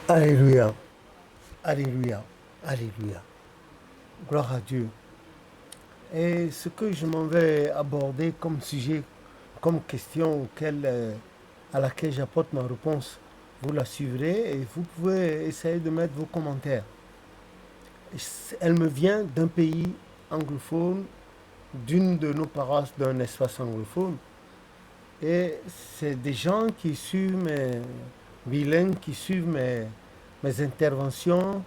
Alléluia, Alléluia, Alléluia. Gloire à Dieu. Et ce que je m'en vais aborder comme sujet, comme question à laquelle j'apporte ma réponse, vous la suivrez et vous pouvez essayer de mettre vos commentaires. Elle me vient d'un pays anglophone, d'une de nos paroisses d'un espace anglophone. Et c'est des gens qui suivent mes bilingues, qui suivent mes interventions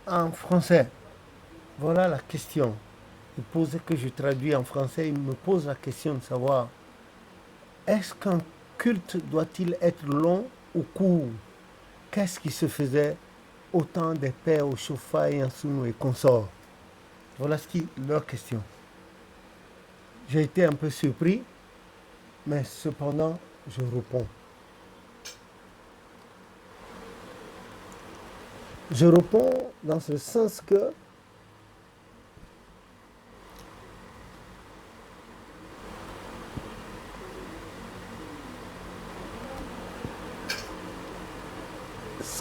en français. Voilà la question. Il pose que je traduis en français, il me pose la question de savoir est-ce qu'un culte doit-il être long ou court? Qu'est-ce qui se faisait au temps des pères au Chofa et Ansounou et consorts? Voilà leur question. J'ai été un peu surpris, mais cependant, je réponds. Je réponds dans ce sens que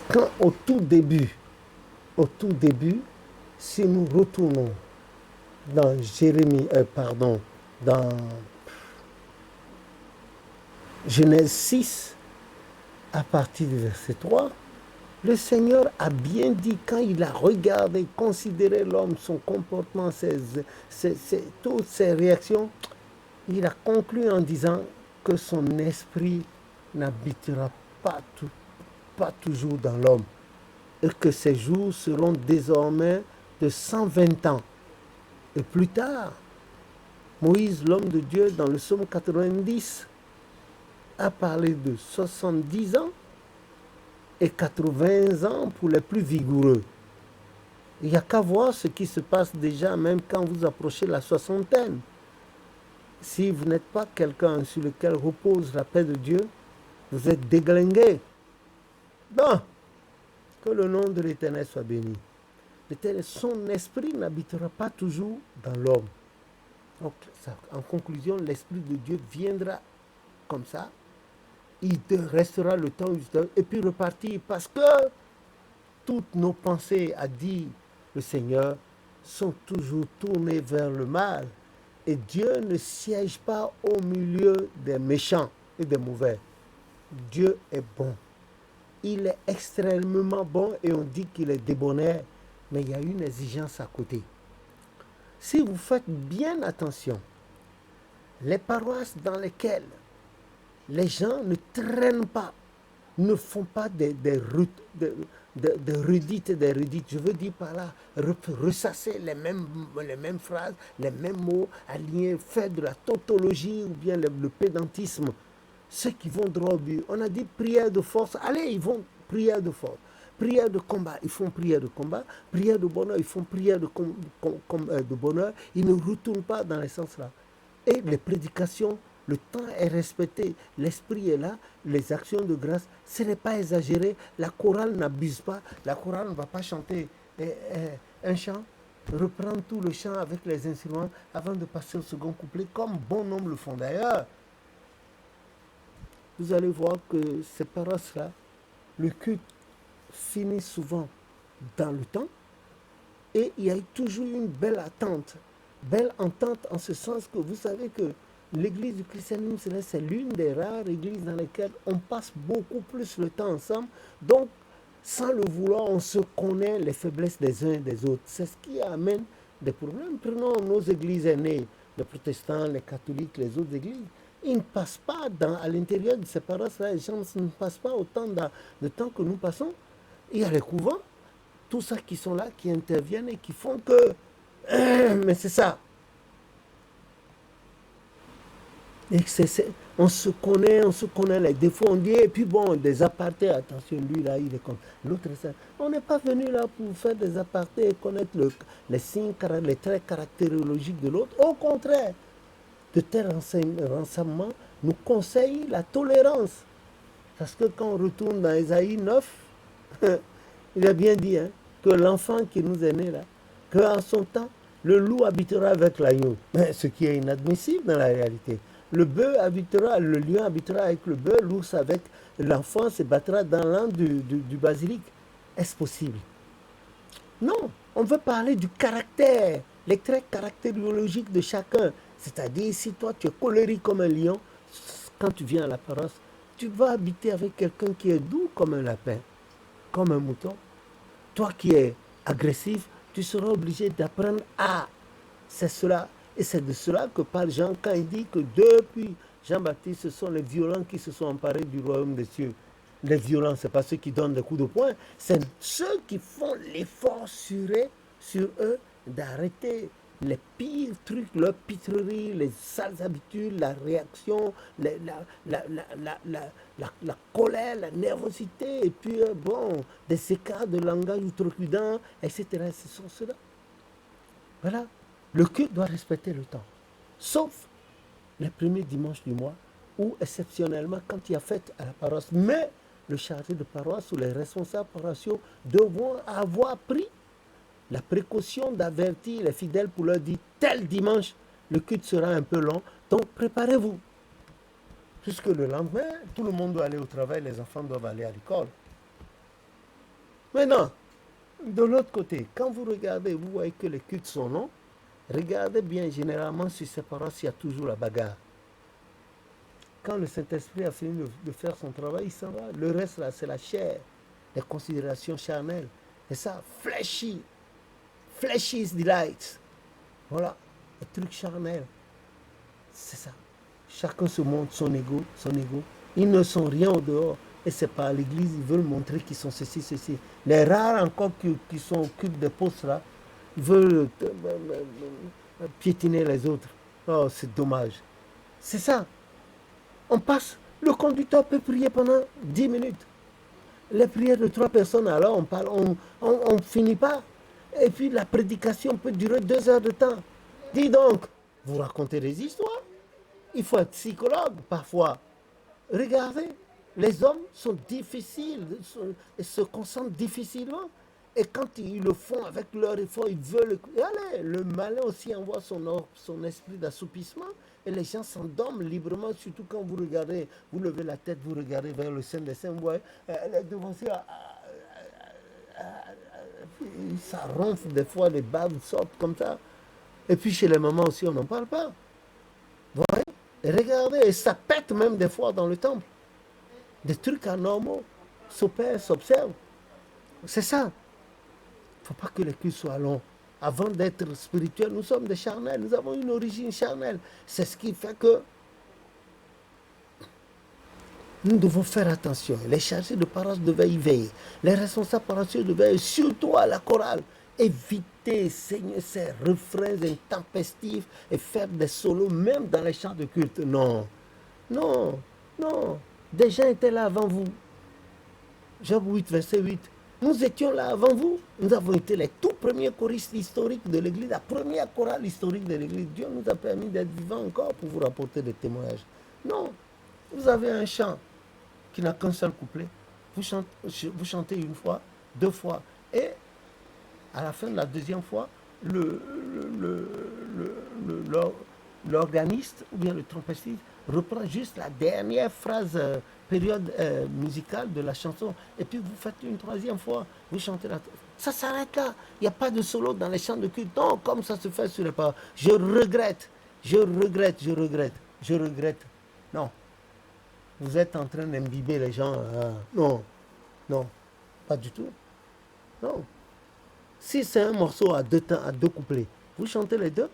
quand au tout début, si nous retournons dans dans Genèse 6, à partir du verset 3, le Seigneur a bien dit quand il a regardé, considéré l'homme, son comportement, toutes ses réactions, il a conclu en disant que son esprit n'habitera pas toujours dans l'homme et que ses jours seront désormais de 120 ans. Et plus tard, Moïse, l'homme de Dieu, dans le psaume 90, a parlé de 70 ans et 80 ans pour les plus vigoureux. Il n'y a qu'à voir ce qui se passe déjà, même quand vous approchez la soixantaine. Si vous n'êtes pas quelqu'un sur lequel repose la paix de Dieu, vous êtes déglingué. Bon, que le nom de l'Éternel soit béni. Son esprit n'habitera pas toujours dans l'homme. Donc, en conclusion, l'Esprit de Dieu viendra comme ça. Il restera le temps et puis repartir parce que toutes nos pensées, a dit le Seigneur, sont toujours tournées vers le mal. Et Dieu ne siège pas au milieu des méchants et des mauvais. Dieu est bon. Il est extrêmement bon et on dit qu'il est débonnaire, mais il y a une exigence à côté. Si vous faites bien attention, les paroisses dans lesquelles les gens ne traînent pas, ne font pas des redites, je veux dire par là, ressasser les mêmes phrases, les mêmes mots, alignés, faire de la tautologie ou bien le pédantisme. Ceux qui vont droit au but, on a dit prière de force, allez, ils vont prière de force. Prière de combat, ils font prière de combat. Prière de bonheur, ils font prière de bonheur. Ils ne retournent pas dans les sens là. Et les prédications, le temps est respecté, l'esprit est là, les actions de grâce, ce n'est pas exagéré. La chorale n'abuse pas, la chorale ne va pas chanter un chant, reprendre tout le chant avec les instruments avant de passer au second couplet, comme bon nombre le font d'ailleurs. Vous allez voir que ces paroisses-là, le culte finit souvent dans le temps et il y a toujours une belle attente. Belle entente en ce sens que vous savez que l'église du christianisme, c'est l'une des rares églises dans lesquelles on passe beaucoup plus le temps ensemble. Donc, sans le vouloir, on se connaît les faiblesses des uns et des autres. C'est ce qui amène des problèmes. Prenons nos églises aînées, les protestants, les catholiques, les autres églises. Ils ne passent pas à l'intérieur de ces paroisses-là, les gens ne passent pas autant de temps que nous passons. Il y a les couvents, tous ceux qui sont là, qui interviennent et qui font que... mais c'est ça. Et on se connaît les défauts, on dit, et puis bon, des apartés, attention, lui là, il est comme l'autre. On n'est pas venu là pour faire des apartés et connaître les signes, les traits caractérologiques de l'autre. Au contraire, de tels renseignements nous conseillent la tolérance. Parce que quand on retourne dans Ésaïe 9, il a bien dit que l'enfant qui nous est né là, qu'en son temps, le loup habitera avec l'agneau. Ce qui est inadmissible dans la réalité. Le bœuf habitera, le lion habitera avec le bœuf, l'ours avec l'enfant se battra dans l'an du basilic. Est-ce possible? Non, on veut parler du caractère, les traits caractériologiques de chacun. C'est-à-dire, si toi tu es colérique comme un lion, quand tu viens à la paroisse, tu vas habiter avec quelqu'un qui est doux comme un lapin, comme un mouton. Toi qui es agressif, tu seras obligé d'apprendre à. C'est cela. Et c'est de cela que parle Jean quand il dit que depuis Jean-Baptiste, ce sont les violents qui se sont emparés du royaume des cieux. Les violents, ce n'est pas ceux qui donnent des coups de poing, c'est ceux qui font l'effort sur eux d'arrêter les pires trucs, leur pitrerie, les sales habitudes, la réaction, la colère, la nervosité, et puis bon, des écarts de langage outrecuidants, etc. Ce sont ceux-là. Voilà. Le culte doit respecter le temps. Sauf les premiers dimanches du mois ou exceptionnellement quand il y a fête à la paroisse. Mais le chargé de paroisse ou les responsables paroissiaux devront avoir pris la précaution d'avertir les fidèles pour leur dire tel dimanche, le culte sera un peu long, donc préparez-vous. Puisque le lendemain, tout le monde doit aller au travail, les enfants doivent aller à l'école. Maintenant, de l'autre côté, quand vous regardez, vous voyez que les cultes sont longs, regardez bien, généralement sur ces paroisses, il y a toujours la bagarre. Quand le Saint-Esprit a fini de faire son travail, il s'en va. Le reste, là, c'est la chair, les considérations charnelles. Et ça, fleshy is delight. Voilà, les trucs charnels. C'est ça. Chacun se montre son ego, son ego. Ils ne sont rien au dehors. Et c'est pas à l'église, ils veulent montrer qu'ils sont ceci, ceci. Les rares encore qui sont au culte des postes là, veulent piétiner les autres. Oh, c'est dommage. C'est ça. On passe. Le conducteur peut prier pendant 10 minutes. Les prières de 3 personnes, alors on parle, on finit pas. Et puis la prédication peut durer 2 heures de temps. Dis donc, vous racontez des histoires. Il faut être psychologue parfois. Regardez, les hommes sont difficiles, se concentrent difficilement. Et quand ils le font avec leur effort, ils veulent. Et allez, le malin aussi envoie son esprit d'assoupissement et les gens s'endorment librement, surtout quand vous regardez, vous levez la tête, vous regardez vers le sein des saints, vous voyez, les devanciers, ça ronfle des fois, les baves sortent comme ça. Et puis chez les mamans aussi, on n'en parle pas. Vous voyez? Et regardez, et ça pète même des fois dans le temple. Des trucs anormaux s'opèrent, s'observent. C'est ça. Il ne faut pas que les cultes soient longs. Avant d'être spirituels, nous sommes des charnels. Nous avons une origine charnelle. C'est ce qui fait que nous devons faire attention. Les chargés de paroisse devaient y veiller. Les responsables paroissiaux devaient veiller, surtout à la chorale. Éviter, saigner ces refrains intempestifs et faire des solos, même dans les chants de culte. Non, non, non. Des gens étaient là avant vous. Job 8, verset 8. Nous étions là avant vous. Nous avons été les tout premiers choristes historiques de l'Église, la première chorale historique de l'Église. Dieu nous a permis d'être vivants encore pour vous rapporter des témoignages. Non, vous avez un chant qui n'a qu'un seul couplet. Vous chantez une fois, 2 fois. Et à la fin de la deuxième fois, l'organiste ou bien le trompettiste reprend juste la dernière phrase, période musicale de la chanson. Et puis vous faites une troisième fois, vous chantez la. Ça s'arrête là. Il n'y a pas de solo dans les chants de culte. Non, comme ça se fait sur les paroles. Je regrette, je regrette, je regrette, je regrette. Non, vous êtes en train d'imbiber les gens. Non, non, pas du tout. Non. Si c'est un morceau à 2 temps, à 2 couplets, vous chantez les deux,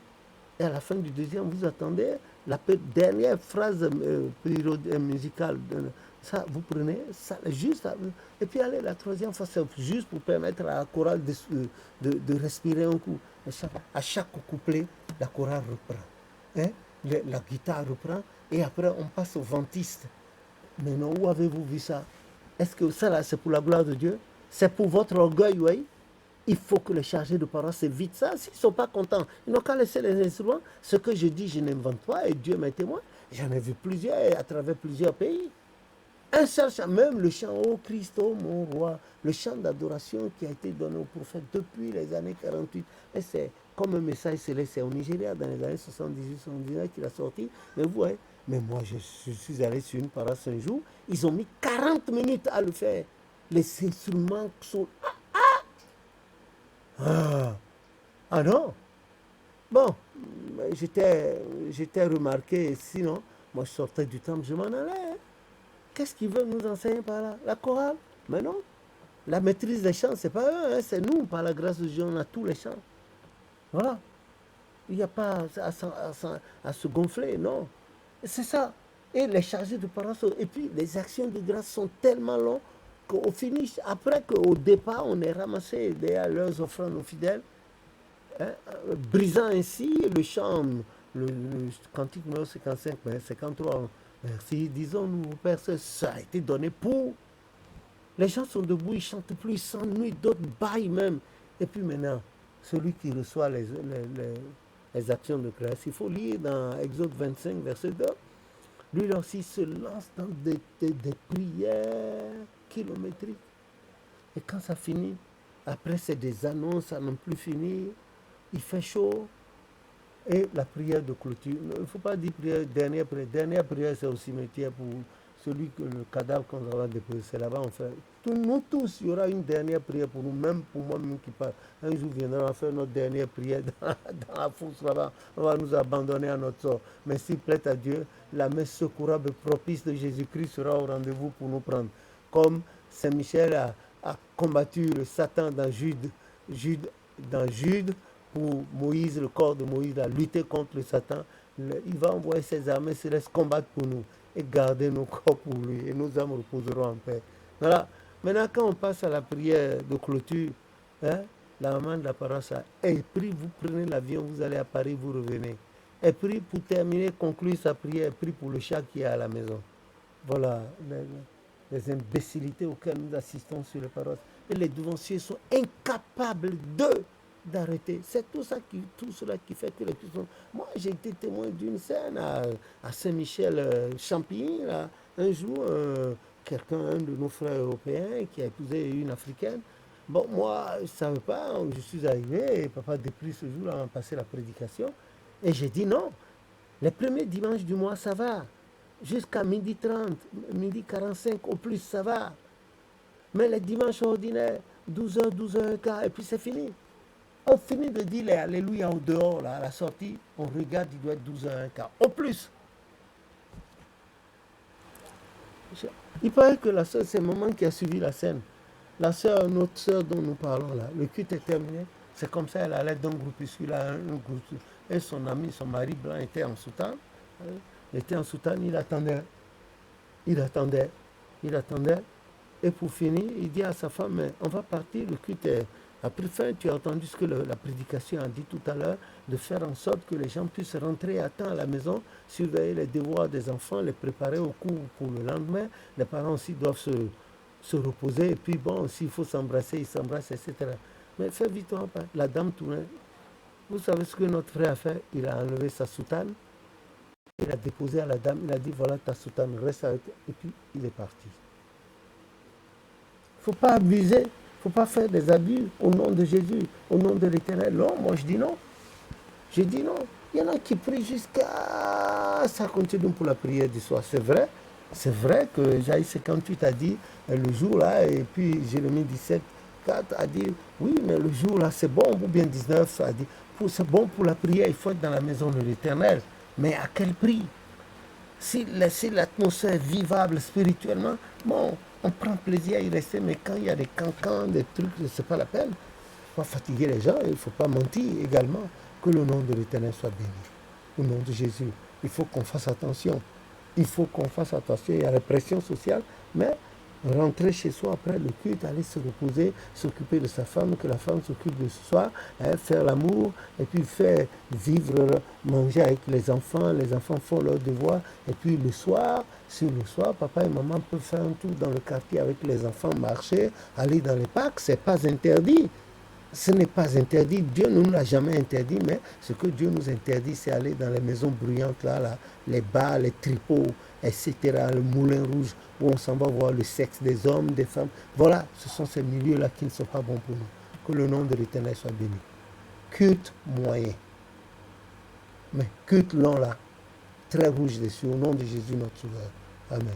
et à la fin du deuxième, vous attendez la dernière phrase musicale. Ça, vous prenez ça juste, et puis allez, la troisième fois, c'est juste pour permettre à la chorale de respirer un coup. À chaque couplet, la chorale reprend. Hein? La guitare reprend, et après, on passe au ventiste. Mais non, où avez-vous vu ça? Est-ce que ça, là, c'est pour la gloire de Dieu? C'est pour votre orgueil, oui? Il faut que les chargés de paroisse évitent ça. S'ils ne sont pas contents, ils n'ont qu'à laisser les instruments. Ce que je dis, je n'invente pas, et Dieu m'est témoin. J'en ai vu plusieurs à travers plusieurs pays. Un seul chant, même le chant Ô Christ, ô mon roi, le chant d'adoration qui a été donné au prophète depuis les années 48. Et c'est comme un message céleste, c'est au Nigeria dans les années 78-79 qu'il a sorti. Mais vous voyez, Mais moi, je suis allé sur une paroisse un jour, ils ont mis 40 minutes à le faire. Les instruments sont... Ah, ah non. Bon, j'étais remarqué, sinon, moi je sortais du temple, je m'en allais. Hein. Qu'est-ce qu'ils veulent nous enseigner par là? La chorale? Mais non. La maîtrise des chants, c'est pas eux, hein, c'est nous, par la grâce de Dieu, on a tous les chants. Voilà. Il n'y a pas à se gonfler, non. C'est ça. Et les chargés de paroisse, et puis les actions de grâce sont tellement longues qu'au finish, après qu'au départ, on ait ramassé derrière leurs offrandes aux fidèles, hein, brisant ainsi le chant, le cantique numéro 55, 53. Merci, disons-nous, Père, ça a été donné pour. Les gens sont debout, ils chantent plus, ils s'ennuient, d'autres baillent même. Et puis maintenant, celui qui reçoit les actions de grâce, il faut lire dans Exode 25, verset 2. Lui aussi se lance dans des prières kilométriques. Et quand ça finit, après c'est des annonces à n'en plus finir, il fait chaud. Et la prière de clôture, il ne faut pas dire prière, dernière prière. Dernière prière, c'est au cimetière pour celui que le cadavre qu'on va déposer. C'est là-bas, on fait. Nous tous, il y aura une dernière prière pour nous, même pour moi-même qui parle. Un jour viendra, on va faire notre dernière prière dans la fosse là-bas. On va nous abandonner à notre sort. Mais s'il plaît à Dieu, la messe secourable propice de Jésus-Christ sera au rendez-vous pour nous prendre. Comme Saint Michel a combattu le Satan dans Jude, pour Moïse, le corps de Moïse, a lutté contre le Satan. Il va envoyer ses armées célestes combattre pour nous et garder nos corps pour lui. Et nos âmes reposeront en paix. Voilà. Maintenant, quand on passe à la prière de clôture, hein, la maman de la paroisse a prie, vous prenez l'avion, vous allez à Paris, vous revenez. Et prie pour terminer, conclure sa prière, prie pour le chat qui est à la maison. Voilà les imbécilités auxquelles nous assistons sur les paroisses. Et les devanciers sont incapables d'arrêter. C'est tout cela qui fait que les Christians... Moi, j'ai été témoin d'une scène à Saint-Michel-Champigny. Un jour, un de nos frères européens qui a épousé une africaine. Bon, moi, je ne savais pas, je suis arrivé, et papa depuis ce jour-là, on a passé la prédication. Et j'ai dit non, les premiers dimanches du mois, ça va. Jusqu'à 12h30, 12h45 au plus, ça va. Mais les dimanches ordinaires, 12h, 12h15, et puis c'est fini. On finit de dire les Alléluia au dehors, là, à la sortie, on regarde, il doit être 12h15. Au plus. Il paraît que la soeur, c'est maman qui a suivi la scène. La soeur, notre soeur dont nous parlons là, le culte est terminé. C'est comme ça, elle allait d'un groupuscule à un groupe. Et son ami, son mari blanc était en soutane. Il était en soutane, il attendait. Il attendait. Il attendait. Et pour finir, il dit à sa femme, mais on va partir, le culte est... Après fin, tu as entendu ce que la prédication a dit tout à l'heure, de faire en sorte que les gens puissent rentrer à temps à la maison, surveiller les devoirs des enfants, les préparer au cours pour le lendemain. Les parents aussi doivent se reposer. Et puis bon, s'il faut s'embrasser, ils s'embrassent, etc. Mais fais vite, hein, la dame tournait. Vous savez ce que notre frère a fait? Il a enlevé sa soutane, il a déposé à la dame, il a dit voilà ta soutane, reste avec toi. Et puis il est parti. Il ne faut pas abuser, il ne faut pas faire des abus au nom de Jésus, au nom de l'Éternel. Non, moi je dis non. Je dis non. Il y en a qui prient jusqu'à... Ça continue pour la prière du soir. C'est vrai que Jaïs 58 a dit le jour là, et puis Jérémie 17, 4 a dit oui, mais le jour là c'est bon, ou bien 19 a dit c'est bon pour la prière, il faut être dans la maison de l'Éternel. Mais à quel prix? Si l'atmosphère est vivable spirituellement, bon, on prend plaisir à y rester, mais quand il y a des cancans, des trucs, c'est pas la peine. Il ne faut pas fatiguer les gens, il ne faut pas mentir également. Que le nom de l'Éternel soit béni. Au nom de Jésus, il faut qu'on fasse attention. Il faut qu'on fasse attention. Il y a la pression sociale, mais rentrer chez soi après le culte, aller se reposer, s'occuper de sa femme, que la femme s'occupe de soi, hein, faire l'amour, et puis faire vivre, manger avec les enfants font leurs devoirs, et puis le soir, sur le soir, papa et maman peuvent faire un tour dans le quartier avec les enfants, marcher, aller dans les parcs, c'est pas interdit. Ce n'est pas interdit, Dieu ne nous l'a jamais interdit, mais ce que Dieu nous interdit, c'est aller dans les maisons bruyantes, là, les bars, les tripots, etc., le moulin rouge, où on s'en va voir le sexe des hommes, des femmes. Voilà, ce sont ces milieux-là qui ne sont pas bons pour nous. Que le nom de l'Éternel soit béni. Culte moyen. Mais culte long, là, très rouge dessus. Au nom de Jésus, notre Sauveur. Amen.